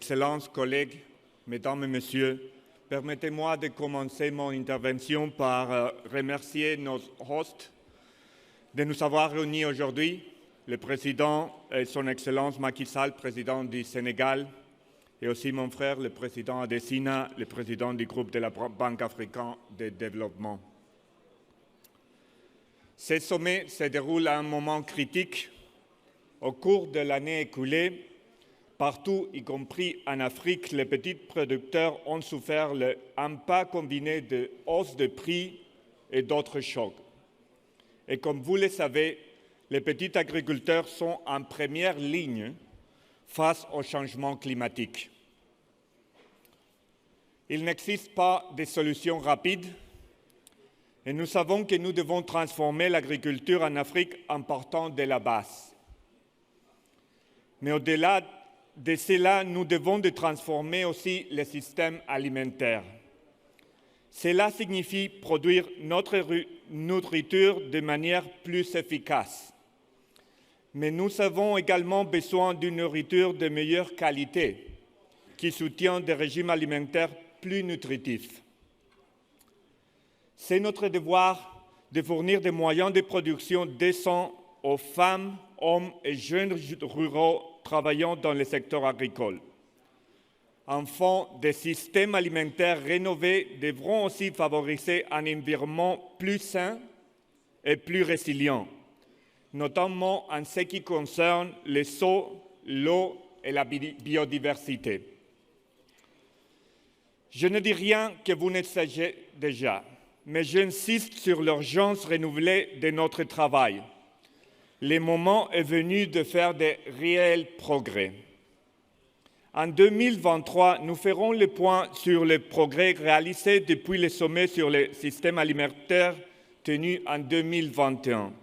Excellences, collègues, Mesdames et Messieurs, permettez-moi de commencer mon intervention par remercier nos hosts de nous avoir réunis aujourd'hui, le Président et Son Excellence Macky Sall, Président du Sénégal, et aussi mon frère, le Président Adesina, le Président du groupe de la Banque africaine de développement. Ce sommet se déroule à un moment critique. Au cours de l'année écoulée, partout, y compris en Afrique, les petits producteurs ont souffert un pas combiné de hausse de prix et d'autres chocs. Et comme vous le savez, les petits agriculteurs sont en première ligne face au changement climatique. Il n'existe pas de solution rapide et nous savons que nous devons transformer l'agriculture en Afrique en partant de la base. Mais au-delà de cela, nous devons transformer aussi le système alimentaire. Cela signifie produire notre nourriture de manière plus efficace. Mais nous avons également besoin d'une nourriture de meilleure qualité qui soutient des régimes alimentaires plus nutritifs. C'est notre devoir de fournir des moyens de production décents aux femmes, hommes et jeunes ruraux travaillant dans le secteur agricole. Enfin, des systèmes alimentaires rénovés devront aussi favoriser un environnement plus sain et plus résilient, notamment en ce qui concerne les sols, l'eau et la biodiversité. Je ne dis rien que vous ne sachiez déjà, mais j'insiste sur l'urgence renouvelée de notre travail. Le moment est venu de faire de réels progrès. En 2023, nous ferons le point sur les progrès réalisés depuis le sommet sur le système alimentaire tenu en 2021.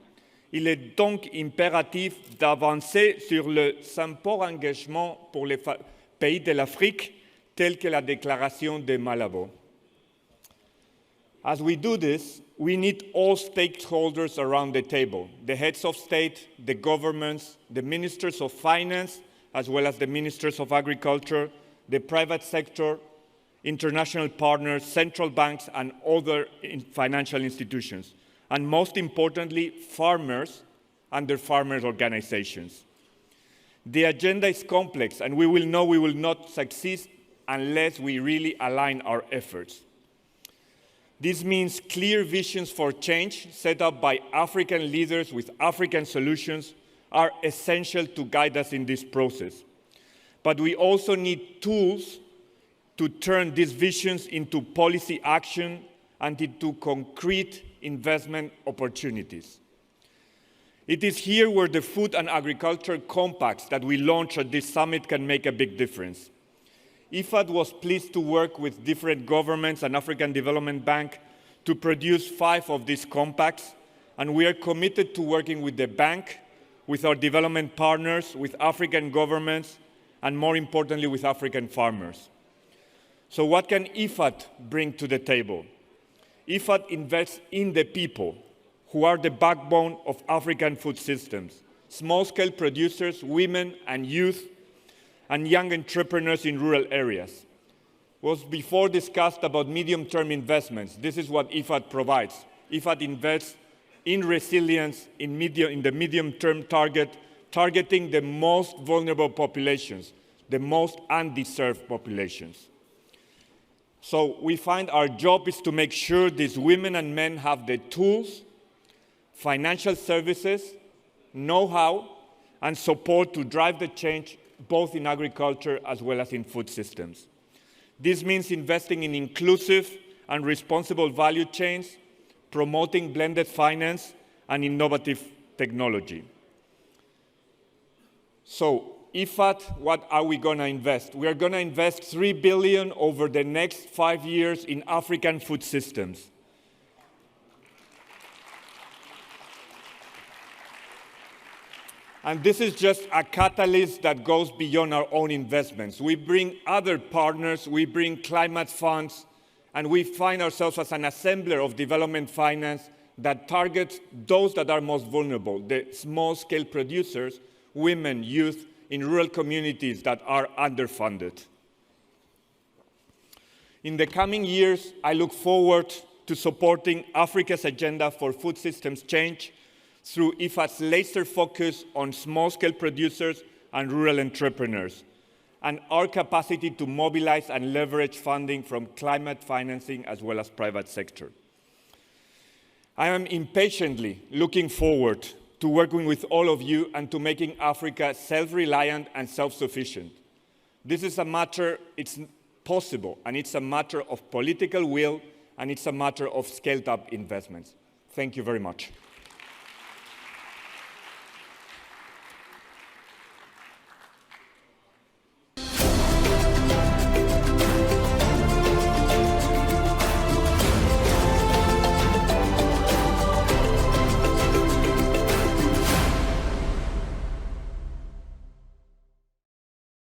Il est donc impératif d'avancer sur le sympa engagement pour les pays de l'Afrique, tel que la déclaration de Malabo. As we do this, we need all stakeholders around the table, the heads of state, the governments, the ministers of finance, as well as the ministers of agriculture, the private sector, international partners, central banks, and other financial institutions, and most importantly, farmers and their farmers' organizations. The agenda is complex, and we will not succeed unless we really align our efforts. This means clear visions for change set up by African leaders with African solutions are essential to guide us in this process. But we also need tools to turn these visions into policy action and into concrete investment opportunities. It is here where the Food and Agriculture Compacts that we launched at this summit can make a big difference. IFAD was pleased to work with different governments and African Development Bank to produce 5 of these compacts, and we are committed to working with the bank, with our development partners, with African governments, and more importantly, with African farmers. So what can IFAD bring to the table? IFAD invests in the people, who are the backbone of African food systems, small-scale producers, women and youth, and young entrepreneurs in rural areas. Was before discussed about medium-term investments. This is what IFAD provides. IFAD invests in resilience in the medium-term targeting the most vulnerable populations, the most undeserved populations. So we find our job is to make sure these women and men have the tools, financial services, know-how, and support to drive the change both in agriculture as well as in food systems. This means investing in inclusive and responsible value chains, promoting blended finance and innovative technology. So, IFAD, what are we going to invest? We are going to invest $3 billion over the next 5 years in African food systems. And this is just a catalyst that goes beyond our own investments. We bring other partners, we bring climate funds, and we find ourselves as an assembler of development finance that targets those that are most vulnerable, the small-scale producers, women, youth, in rural communities that are underfunded. In the coming years, I look forward to supporting Africa's agenda for food systems change through IFAD's laser focus on small-scale producers and rural entrepreneurs, and our capacity to mobilize and leverage funding from climate financing as well as private sector. I am impatiently looking forward to working with all of you and to making Africa self-reliant and self-sufficient. This is a matter, it's possible, and it's a matter of political will, and it's a matter of scaled-up investments. Thank you very much.